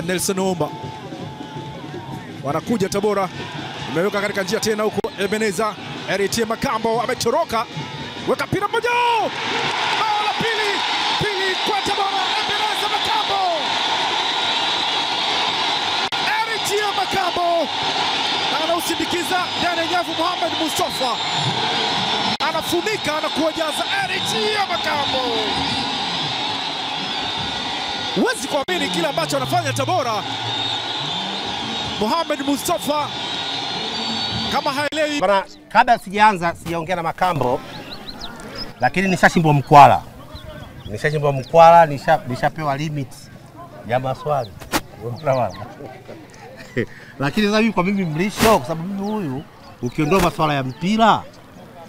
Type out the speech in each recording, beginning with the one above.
Nelson Oumba. Wanakuja Tabora. Imeweka katika njia tena huko Ebeneza. Eritie Makambo ametoroka. Weka mpira mmoja. Bao la pili kwa Tabora. Ebeneza Makambo. Eritie Makambo. Anausindikiza ndani ya nyavu Mohamed Mustafa. Anafunika na kuwajaza Eritie Makambo. Huwezi kuamini kile ambacho anafanya Tabora. Mohamed Mustafa kama haelewi. Bana, kabla sijaongea na Makambo, lakini nishashimbwa mkwala. Nishapewa limit ya maswali. Lakini sasa hivi kwa mimi Mrisho, kwa sababu mimi huyu ukiondoa maswala ya mpira,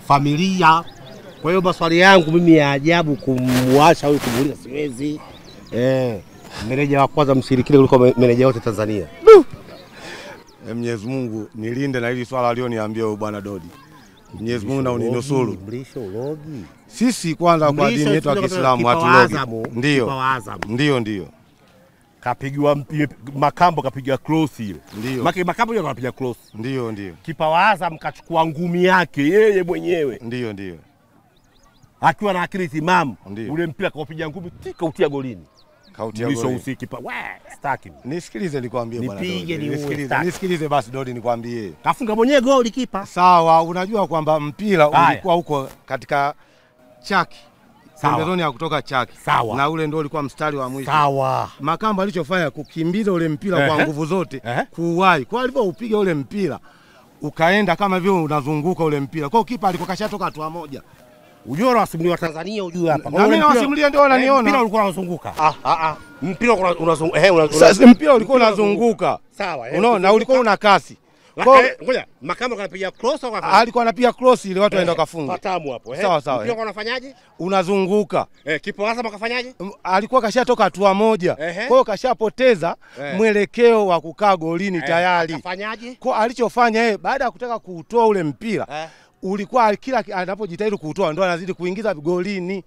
familia. Kwa hiyo maswali yangu mimi ya ajabu kumwasha huyu kumuuliza siwezi. Meneja wa kwanza mshirikile kuliko meneja wote Tanzania. Mwenyezi Mungu nilinde na hili swala alioniambia huyu bwana Dodi. Mwenyezi Mungu na uninusuru. Mrisho ulogi. Sisi kwanza kwa dini yetu ya Kiislamu hatulogi. Ndio. Kapigwa Makambo kapiga cross ile. Ndio. Makambo yeye anapiga cross. Ndio. Kipa wa Azam kachukua ngumi yake yeye mwenyewe. Ndio. Akiwa na akili timamu. Ule mpira kaupiga ngumi tika utia golini. Kautia golini. Usikipa. Staki. Nisikilize nikwambie bwana. Nipige nisikilize basi Dodi nikwambie. Kafunga mwenyewe goli kipa. Sawa, unajua kwamba mpira ulikuwa huko katika chaki. Pembezoni ya kutoka chaki. Sawa. Na ule ndio ulikuwa mstari wa mwisho. Sawa. Makambo alichofanya kukimbiza ule mpira kwa nguvu zote, kuuwai. Kwa alipoupiga ule mpira ukaenda kama vile unazunguka ule mpira. Kwa kipa alikuwa kashatoka hatua moja. Unajua wasimulia wa Tanzania unajua hapa. Na mimi nawasimulia ndio wananiona. Mpira ulikuwa unazunguka. Mpira unazunguka. Sasa mpira ulikuwa unazunguka. Sawa. Unaona, na ulikuwa una kasi. Ngoja, Makambo kanapiga cross au kafanya? Alikuwa anapiga cross ile watu waenda kufunga. Patamu hapo, Sawa. Mpira unafanyaje? Unazunguka. Kipa wa Azam akafanyaje? Alikuwa kashatoka hatua moja. Kwa hiyo kashapoteza mwelekeo wa kukaa golini tayari. Akafanyaje? Kwa alichofanya yeye baada ya kutaka kuutoa ule mpira, ulikuwa kila anapojitahidi kuutoa ndio anazidi kuingiza golini.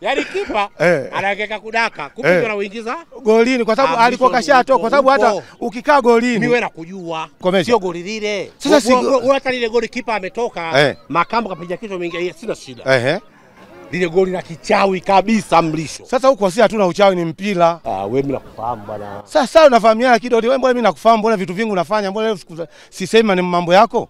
Yaani kipa anaweka kudaka kupiga na uingiza golini kwa sababu alikuwa kashatoka, kwa sababu hata ukikaa golini niwe na kujua sio goli lile. Sasa hata lile goli kipa ametoka Makambo kapiga kitu mwingine sina shida. Lile goli la kichawi kabisa Mrisho. Sasa huko si hatuna uchawi, ni mpira. Wewe mimi nakufahamu bwana. Sasa unafahamiana kidogo. Wewe mbona mimi nakufahamu, mbona vitu vingi unafanya, mbona sisema ni mambo yako?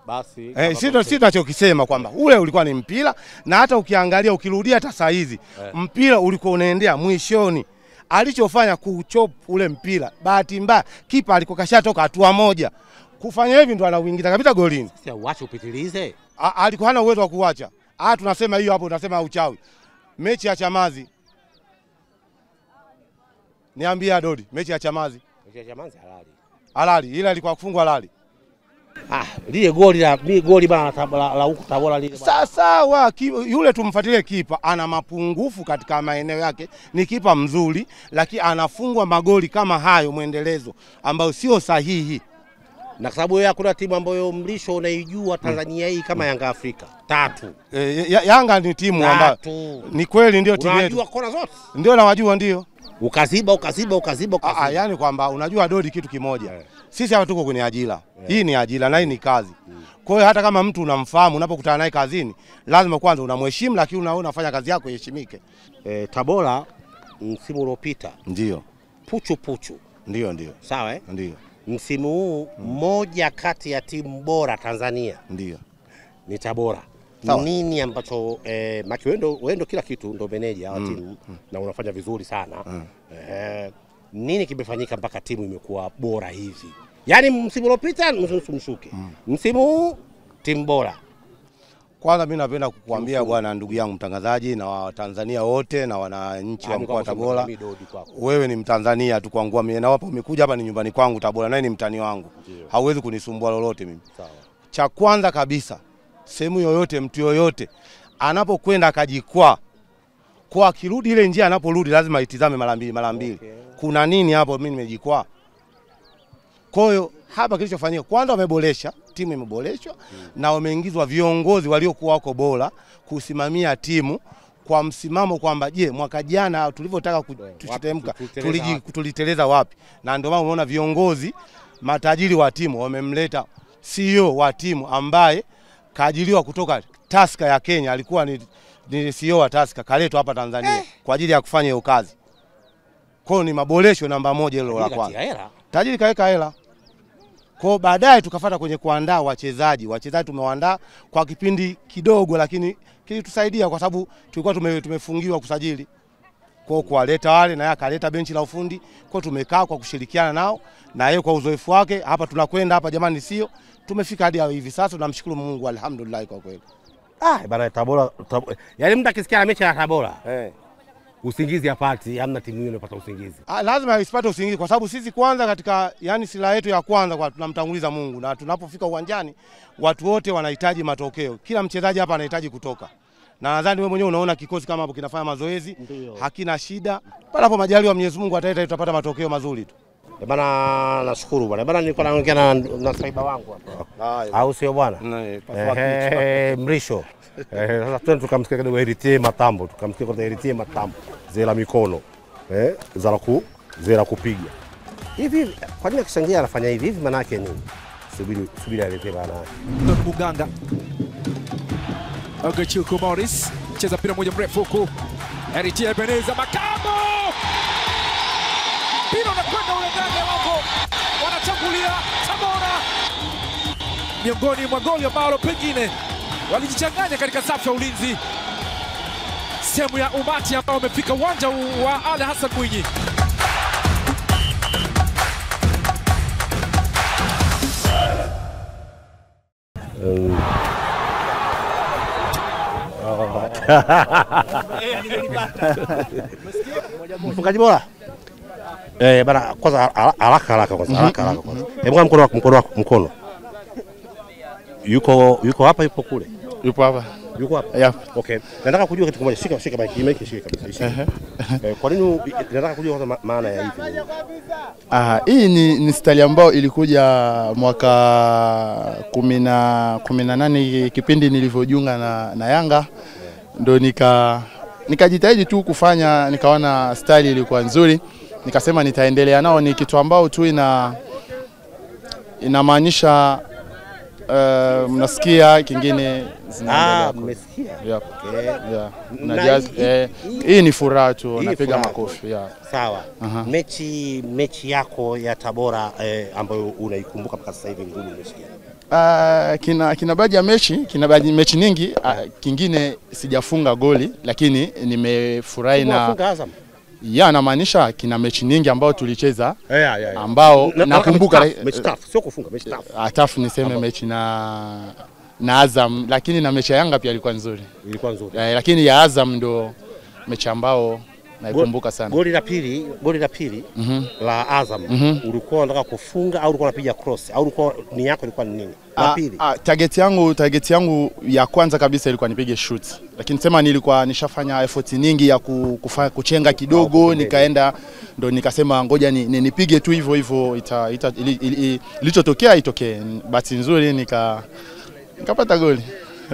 Basi si tunachokisema kwamba ule ulikuwa ni mpira, na hata ukiangalia ukirudia hata saa hizi mpira ulikuwa unaendea mwishoni. Alichofanya kuchop ule mpira, bahati mbaya kipa alikuwa kashatoka hatua moja. Kufanya hivi ndo anauingiza kabisa golini. Sasa uache upitilize. Alikuwa hana uwezo wa kuacha. Tunasema hiyo hapo, tunasema uchawi. Mechi ya Chamazi. Niambia Dodi, mechi ya Chamazi. Mechi ya Chamazi halali. Ila ilikuwa kufungwa halali. Lile goli bana la huko Tabora lile bana. Sasa yule tumfuatilie kipa, ana mapungufu katika maeneo yake. Ni kipa mzuri, lakini anafungwa magoli kama hayo mwendelezo ambao sio sahihi. Na sababu yeye hakuna timu ambayo Mrisho unaijua Tanzania hii kama Yanga Afrika. 3. Yanga ni timu ambayo ni kweli ndio timu yetu. Unajua kona zote? Ndio nawajua ndio. Ukaziba. Yaani kwamba unajua Dodi kitu kimoja. Sisi hapa tuko kwenye ajira. Hii ni ajira na hii ni kazi. Kwa hiyo hata kama mtu unamfahamu, unapokutana naye kazini, lazima kwanza unamheshimu, lakini unafanya kazi yako iheshimike. Tabora msimu uliopita ndio puchu. Ndio. Sawa Ndio. Msimu huu moja kati ya timu bora Tanzania ndio ni Tabora. Nini ambacho maki wendo kila kitu ndo meneja wa timu na unafanya vizuri sana. Nini kimefanyika mpaka timu imekuwa bora hivi? Yaani msimu uliopita mshuke. Msimu huu timu bora. Kwanza mimi napenda kukuambia bwana ndugu yangu mtangazaji na Watanzania wote na wananchi wa mkoa wa Tabora. Wewe ni Mtanzania tu kwangu mimi, na wapo umekuja hapa ni nyumbani kwangu Tabora, naye ni mtani wangu. Hauwezi kunisumbua lolote mimi. Sawa. Cha kwanza kabisa, sehemu yoyote mtu yoyote anapokwenda akajikwaa, kwa akirudi ile njia anaporudi lazima itizame mara mbili. Kuna nini hapo mimi nimejikwaa? Kwa hiyo hapa kilichofanyika, kwanza wameboresha timu imeboreshwa na wameingizwa viongozi waliokuwa wako bora kusimamia timu kwa msimamo kwamba je, mwaka jana tulivyotaka tuchitemka tuliteleza wapi? Na ndio maana unaona viongozi matajiri wa timu wamemleta CEO wa timu ambaye kaajiriwa kutoka Tusker ya Kenya, alikuwa ni CEO wa Tusker, kaletwa hapa Tanzania kwa ajili ya kufanya hiyo kazi. Kwa ni maboresho namba moja hilo la kwanza. Tajiri kaweka hela. Kwa baadaye tukafuata kwenye kuandaa wachezaji. Wachezaji tumewaandaa kwa kipindi kidogo, lakini kilitusaidia kwa sababu tulikuwa tumefungiwa kusajili. Kwa kuwaleta wale na yeye akaleta benchi la ufundi. Kwa tumekaa kwa kushirikiana nao na yeye kwa uzoefu wake. Hapa tunakwenda hapa jamani, sio tumefika hadi hivi sasa. Tunamshukuru Mungu, alhamdulillah kwa kweli. Bana Tabora, yaani mtu akisikia mechi ya Tabora usingizi hapati, hamna timu hiyo inapata usingizi. Lazima isipate usingizi kwa sababu sisi kwanza katika yani silaha yetu ya kwanza kwa tunamtanguliza Mungu, na tunapofika uwanjani watu wote wanahitaji matokeo. Kila mchezaji hapa anahitaji kutoka. Na nadhani wewe mwenyewe unaona kikosi kama hapo kinafanya mazoezi, hakina shida. Panapo majaliwa Mwenyezi Mungu ataleta, tutapata matokeo mazuri tu. Bana nashukuru bwana. Bana nilikuwa naongea na saiba wangu hapa. Au sio bwana? Mrisho. Sasa twende tukamsikia kidogo Heritier Matambo, tukamsikia kwa Heritier Matambo. Zera mikono. Zera kupiga. Hivi kwa nini akishangia anafanya hivi? Hivi maana yake nini? Subiri alete bana. Muganga. Ogechuku Morris cheza mpira moja mrefu huko. Heritier Ebeneza Makambo. Mpira unakwenda ule ndani ya lango. Wanachambulia Tabora. Miongoni mwa goli ambalo pengine walijichanganya katika safu ya ulinzi. Sehemu ya umati ambao wamefika uwanja wa Ali Hassan Mwinyi. Mfungaji bora. Bana kwanza haraka kwanza. Mkono. Yuko hapa yupo kule. Yupo hapa. Yuko hapa. Yeah. Okay. Nataka kujua kitu kimoja. Shika mic shika kabisa. Kwa nini nataka kujua kwanza maana ya hivi? Hii ni style ambayo ilikuja mwaka 18 kipindi nilivyojiunga na Yanga. Ndio nikajitahidi tu kufanya, nikaona style ilikuwa nzuri. Nikasema nitaendelea nao, ni kitu ambao tu inamaanisha mnasikia kingine zinaendelea. Mmesikia? Yep. Okay. Hii ni furaha tu, napiga makofi. Sawa. Mechi yako ya Tabora ambayo unaikumbuka mpaka sasa hivi nguni umesikia? Kina baadhi ya mechi nyingi, kingine sijafunga goli lakini nimefurahi na Azam. Namaanisha kina mechi nyingi ambao tulicheza ambao nakumbuka mechi tough, sio kufunga mechi tough. Tough niseme mechi na Azam, lakini na mechi ya Yanga pia ilikuwa nzuri. Lakini ya Azam ndo mechi ambao naikumbuka sana. Goli la pili la Azam ulikuwa unataka kufunga au ulikuwa unapiga cross au ulikuwa ni yako ilikuwa ni nini? La pili. Target yangu ya kwanza kabisa ilikuwa nipige shoot. Lakini sema nilikuwa nishafanya effort nyingi ya kuchenga kidogo, nikaenda ndo nikasema ngoja nipige tu hivyo ilichotokea itokee. Bahati nzuri nikapata goli.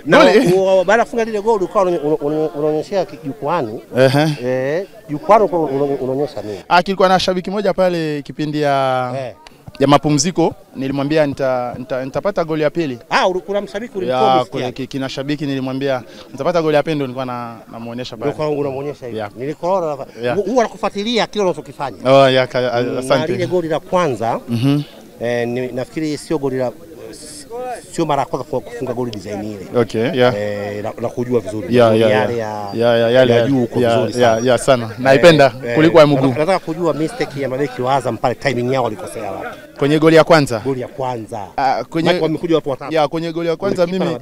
Baada ya kufunga ile goli ukawa unaonyesha jukwani. Jukwani unaonyesha nini? Kilikuwa na shabiki moja pale kipindi ya mapumziko, nilimwambia nitapata goli ya pili. Kuna mshabiki ulikuwa kina shabiki nilimwambia nitapata goli ya pili, ndo nilikuwa namuonyesha pale. Ndio unamuonyesha hivi. Nilikuona huwa anakufuatilia kile unachokifanya. Asante. Ile goli la kwanza nafikiri sio goli la sio mara kwanza kufunga goli design ile. Okay, na kujua vizuri. Yale juu uko vizuri sana. Sana. Naipenda kuliko ya mguu. Nataka kujua mistake ya mabeki wa Azam pale, timing yao walikosea wapi? Kwenye goli ya kwanza. Wamekuja watu watatu. Kwenye goli ya kwanza mimi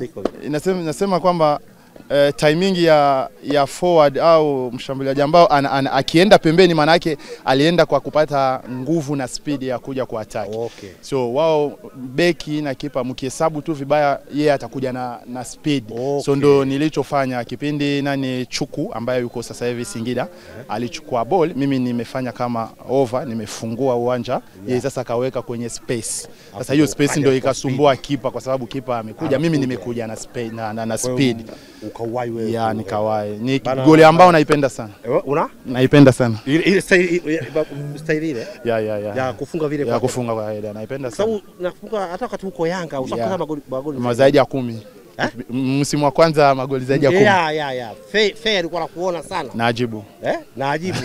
nasema kwamba timing ya forward au mshambuliaji ambao akienda pembeni, maana yake alienda kwa kupata nguvu na speed ya kuja kwa attack. Okay. So wao beki na kipa mkihesabu tu vibaya, yeye atakuja na speed. Okay. So ndo nilichofanya kipindi nani Chuku ambaye yuko sasa hivi Singida alichukua ball, mimi nimefanya kama over, nimefungua uwanja, yeye sasa kaweka kwenye space. Sasa hiyo space ndio ikasumbua kipa kwa sababu kipa amekuja, mimi nimekuja na speed na speed. Ukawai wewe. Ya nikawai. Ni goli ambao naipenda sana. Una? Naipenda sana. Ile style ile. Ya kufunga vile kwa. Ya kufunga kwa kawaida naipenda sana. Sababu nafunga hata wakati uko Yanga ushafunga magoli zaidi ya 10. Msimu wa kwanza magoli zaidi ya 10. Ya. Fair alikuwa anakuona sana. Naajibu. Naajibu.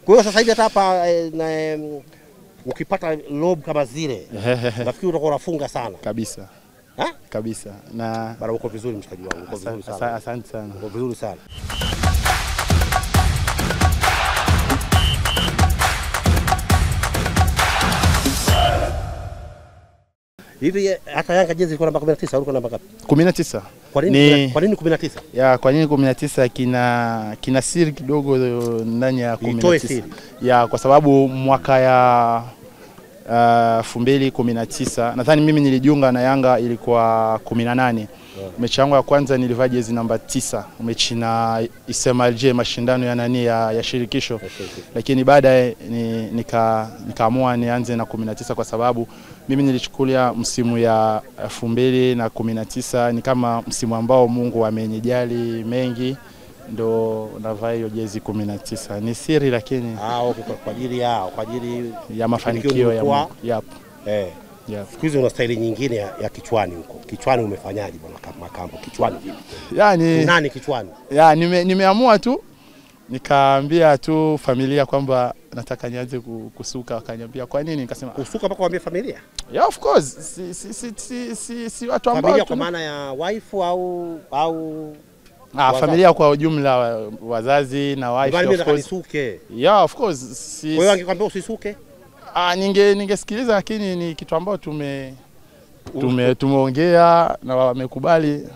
Kwa hiyo sasa hivi hata hapa ukipata lob kama zile nafikiri utakuwa unafunga sana. Kabisa. Kabisa. Na bado uko vizuri mshikaji wangu, uko vizuri sana. Asante sana. Uko vizuri sana. Hivi hata Yanga jezi ilikuwa namba 19 au namba ngapi? 19. Kwa nini 19? Ya kwa nini 19 kina siri kidogo ndani ya 19. Ya kwa sababu mwaka ya 2019 nadhani mimi nilijiunga na Yanga ilikuwa 18. Mechi yangu ya kwanza nilivaa jezi namba 9, mechi na Isemail mashindano ya nani ya shirikisho. Lakini baadaye nikaamua nianze na 19 kwa sababu mimi nilichukulia msimu ya 2019 ni kama msimu ambao Mungu amenijali mengi, ndo navaa hiyo jezi 19. Ni siri lakini okay, kwa ajili ya mafanikio ya Mungu. Yep. Siku hizi una style nyingine ya kichwani huko. Kichwani umefanyaje bwana Makambo? Kichwani vipi? Yani nani kichwani? Nimeamua tu nikaambia tu familia kwamba nataka nianze kusuka, wakaniambia kwa nini? Nikasema kusuka mpaka waambie familia? Yeah, of course. Si watu ambao familia kwa maana ya wife au familia kwa ujumla, wazazi na wife of course. Yeah, of course. Kwa hiyo angekwambia usisuke? Ningesikiliza, lakini ni kitu ambao tumeongea na wamekubali.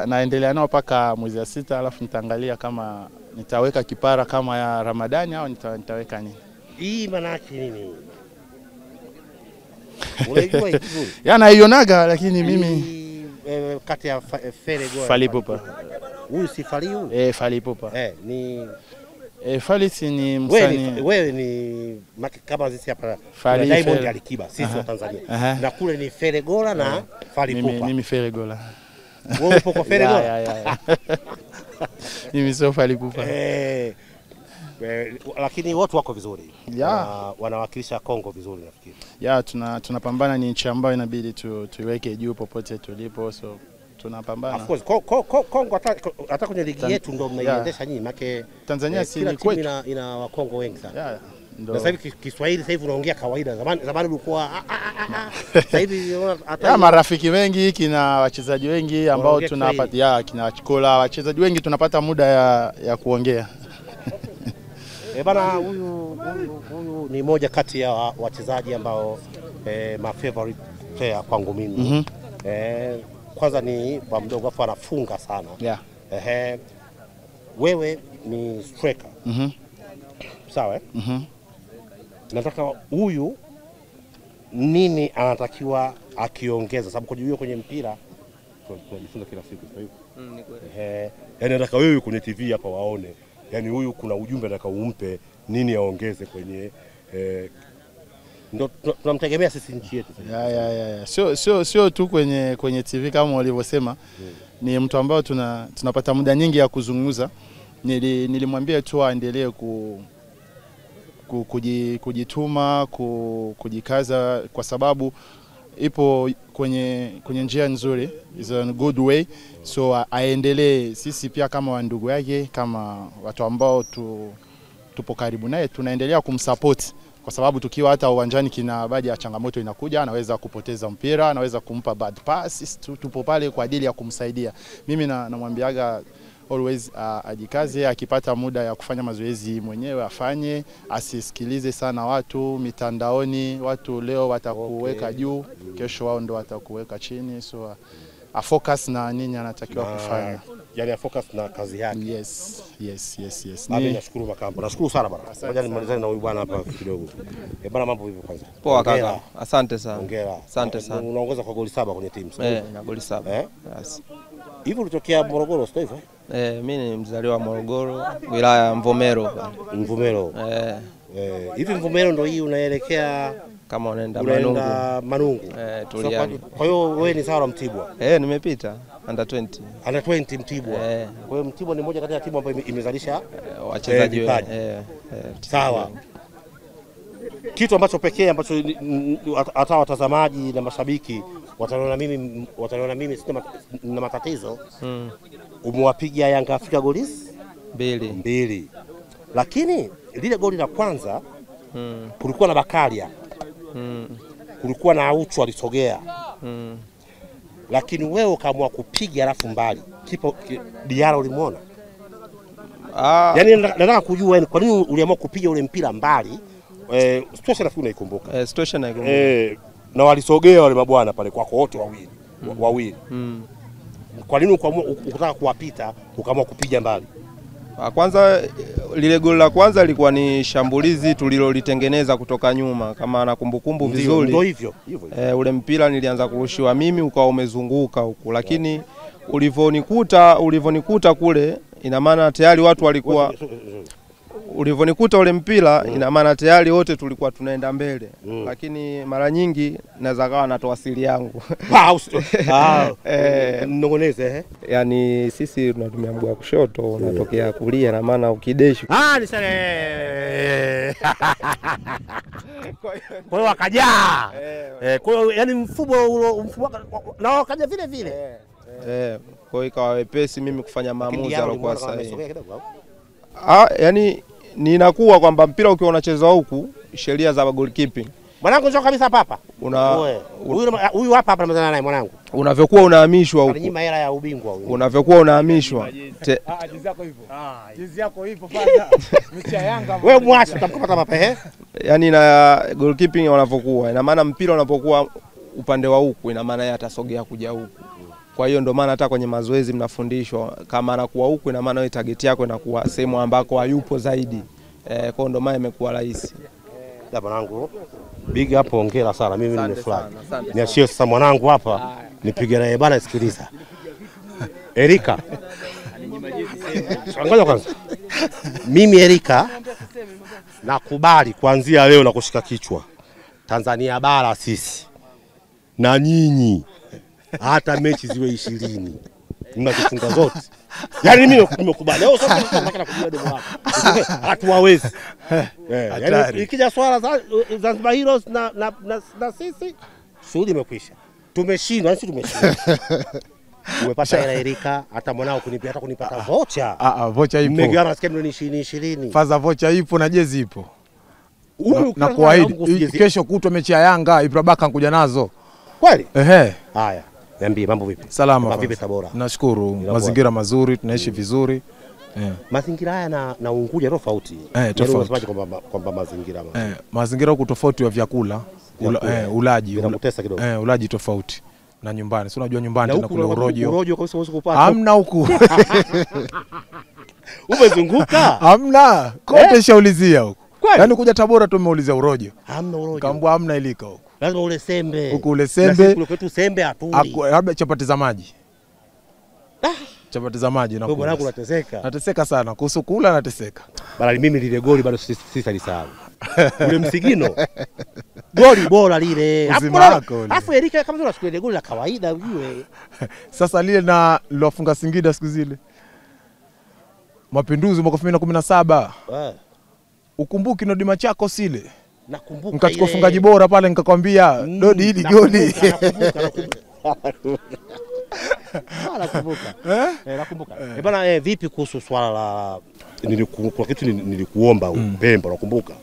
Naendelea nao paka mwezi wa 6, alafu nitaangalia kama nitaweka kipara kama ya Ramadhani au nitaweka nini. Hii maana yake nini? Unajua hivi vizuri? Naionaga, lakini mimi kati ya Feregola Fally Ipupa. Huyu si Fally huyu? Fally Ipupa. Ni Fally ni msanii. Wewe ni kama sisi hapa Diamond Alikiba, sisi wa Tanzania. Na kule ni Feregola na Fally Ipupa. Mimi Feregola. Wewe upo kwa Feregola? Mimi sio Fally Ipupa. Lakini watu wako vizuri. Wanawakilisha Kongo vizuri nafikiri. Tunapambana, ni nchi ambayo inabidi tuiweke juu popote tulipo, so tunapambana. Of course Kongo hata kwenye ligi yetu ndio mnaiendesha nyinyi, maana Tanzania si ni kwetu, ina Wakongo wengi sana. Na sasa hivi Kiswahili sasa hivi unaongea kawaida. Zamani ulikuwa sasa hivi hata marafiki wengi, kina wachezaji wengi ambao tunapata kina Chikola, wachezaji wengi tunapata muda ya kuongea. Bana, huyu ni moja kati ya wachezaji ambao my favorite player kwangu mimi. Kwanza ni kwa mdogo afu anafunga sana. Wewe ni striker. Sawa? Nataka huyu nini anatakiwa akiongeza, sababu kujua kwenye mpira tunajifunza kila siku, sio hivyo? Ni kweli. Yaani nataka wewe kwenye TV hapa waone, yaani huyu kuna ujumbe nataka umpe nini aongeze kwenye ndio tunamtegemea sisi nchi yetu. Sio tu kwenye TV kama walivyosema. Ni mtu ambao tunapata muda nyingi ya kuzungumza. Nilimwambia tu aendelee kujituma, kujikaza, kwa sababu ipo kwenye njia nzuri, is a good way, so aendelee. Sisi pia kama ndugu yake, kama watu ambao tupo karibu naye, tunaendelea kumsupport, kwa sababu tukiwa hata uwanjani kina baadhi ya changamoto inakuja, anaweza kupoteza mpira, anaweza kumpa bad pass, tupo pale kwa ajili ya kumsaidia. Mimi namwambiaga always ajikaze, akipata muda ya kufanya mazoezi mwenyewe afanye, asisikilize sana watu mitandaoni. Watu leo watakuweka juu, kesho wao ndo watakuweka chini, so afocus na nini anatakiwa kufanya. Yani afocus na kazi yake. Yes. Mimi nashukuru Makambo. Nashukuru sana bwana. Ngoja nimalizane na huyu bwana hapa kidogo. Bwana mambo vipi kwanza? Poa kaka. Asante sana. Hongera. Asante sana. Unaongoza kwa goli 7 kwenye timu. Na goli 7. Yes. Hivi ulitokea Morogoro sio hivyo? Mimi ni mzaliwa wa Morogoro, wilaya ya Mvomero. Mvomero. Hivi Mvomero ndio hii unaelekea kama unaenda Manungu. Tuliani. Kwa hiyo wewe ni sawa na Mtibwa? Nimepita under 20. Under 20 Mtibwa. Kwa hiyo Mtibwa ni moja kati ya timu ambayo imezalisha wachezaji sawa. Kitu ambacho pekee ambacho hata watazamaji na mashabiki wataniona mimi sina na matatizo. Umewapiga Yanga Afrika goli 2. Lakini lile goli la kwanza kulikuwa na Bakaria. Kulikuwa na Aucho alisogea. Lakini wewe ukaamua kupiga alafu mbali. Kipo Diara ulimuona? Yaani nataka kujua yani kwa nini uliamua kupiga ule mpira mbali? Situation nafikiri unaikumbuka. Situation naikumbuka. Na walisogea wale mabwana pale kwako wote wawili. Kwa nini ukataka kuwapita ukaamua kupiga mbali? Kwanza lile goli la kwanza lilikuwa ni shambulizi tulilolitengeneza kutoka nyuma kama na kumbukumbu vizuri. Ndio hivyo. Ule mpira nilianza kurushiwa mimi ukawa umezunguka huku, lakini ulivonikuta kule ina maana tayari watu walikuwa ulivonikuta ule mpira ina maana tayari wote tulikuwa tunaenda mbele. Lakini mara nyingi naweza kawa natoa siri yangu. Mnongoneze yani sisi tunatumia mguu wa kushoto unatokea kulia na maana ukideshi. Ni sare. Kwa hiyo wakajaa. Kwa hiyo yani mfumo na wakaja vile vile. Kwa hiyo ikawa wepesi mimi kufanya maamuzi yaliokuwa sahihi. Yani ninakuwa kwamba mpira ukiwa unachezwa huku sheria za goalkeeping. Mwanangu njoo kabisa hapa. Huyu hapa tunamezana naye mwanangu. Unavyokuwa unahamishwa huku. Ananyima hela ya ubingwa huyu. Unavyokuwa unahamishwa. Jezi yako hivyo. Jezi yako hivyo fadha. Mechi ya Yanga. Wewe mwache utamkopata hapa yani na goalkeeping wanavyokuwa. Ina maana mpira unapokuwa upande wa huku ina maana yeye atasogea kuja huku. Kwa hiyo ndio maana hata kwenye mazoezi mnafundishwa kama anakuwa huku ina maana wewe target yako inakuwa sehemu ambako hayupo zaidi. Kwa hiyo ndio maana imekuwa rahisi. Mwanangu big hapo, hongera sana, mimi nimefurahi. Niachie sasa mwanangu hapa nipige naye bana. Sikiliza Erika, ngoja kwanza. Mimi Erika nakubali kuanzia leo na kushika kichwa Tanzania bara sisi na nyinyi hata mechi ziwe 20 mnakifunga zote. Yaani mimi nimekubali. Leo sasa nataka kupiga demo hapa. Hatuwawezi. Yaani ikija swala za Zanzibar Heroes na sisi shughuli imekwisha. Tumeshindwa, sisi tumeshindwa. Umepata hela Erika, hata mwanao kunipata vocha. Vocha ipo. Mmegawana sikia milioni 20. Faza vocha ipo na jezi ipo. Na kuahidi kesho kutwa mechi ya Yanga Ibrabaka nkuja nazo. Kweli? Haya. Niambie mambo vipi? Salama. Vipi Tabora? Nashukuru. Mazingira mazuri, tunaishi vizuri. Mazingira haya na Unguja tofauti. Tofauti. Kwamba mazingira mazingira huko tofauti wa vyakula. Ulaji. Unakutesa kidogo. Ulaji tofauti na nyumbani. Si unajua nyumbani tena kuna urojo. Urojo kabisa uweze kupata. Hamna huku. Umezunguka? Hamna. Kote shaulizia huko. Yaani kuja Tabora tumeulizia urojo. Hamna urojo. Kaambwa hamna Ilika huko. Lazima ule sembe. Huko ule sembe. Na kule kwetu sembe hatuli. Labda chapati za maji. Chapati za maji na kula. Bwana unateseka. Nateseka sana. Kuhusu kula nateseka. Bali mimi lile goli bado sisi alisahau. Ule msigino. Goli bora lile. Afu Erika kama tunachukua ile goli la kawaida ujue. Sasa lile na lilofunga Singida siku zile. Mapinduzi mwaka 2017. Ukumbuki Nodi Machako sile. Nakumbuka. Nikachukua fungaji bora pale nikakwambia Dodi hili goli. Nakumbuka. Nakumbuka. Bwana vipi kuhusu swala la kwa kitu nilikuomba Pemba unakumbuka?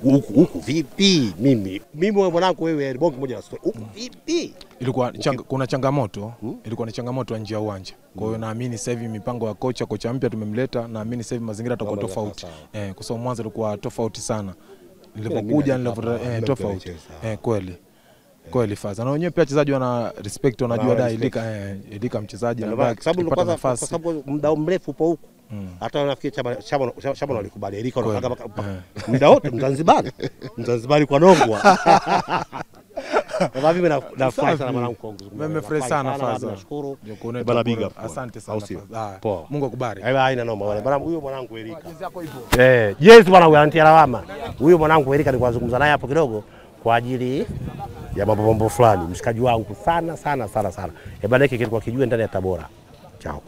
Huku vipi? Mimi mwanangu wewe bonge moja la story. Huku vipi? Ilikuwa kuna changamoto, ilikuwa ni changamoto nje ya uwanja. Kwa hiyo naamini sasa hivi mipango ya kocha mpya tumemleta, naamini sasa hivi mazingira yatakuwa tofauti. Kwa sababu mwanzo ilikuwa tofauti sana. Nilipokuja tofauti. Kweli. Kweli Faza. Na wenyewe pia wachezaji wana respect, wanajua dai Elika mchezaji ambaye kwa sababu muda mrefu upo huko. Hata nafikiri Chama walikubali Elika muda wote Mzanzibari kwa Nongwa. Kwa mimi nafurahi sana mwanangu Kongo. Mimi fresh sana Faza. Nashukuru. Bana biga. Asante sana Faza. Mungu akubariki. Haina noma wale. Bana huyo mwanangu Elika. Yes bwana huyo antia lawama. Huyo mwanangu Elika nilikuwa nazungumza naye hapo kidogo kwa ajili ya mambo fulani. Mshikaji wangu sana. Bana hiki kilikuwa kijue ndani ya Tabora. Chao.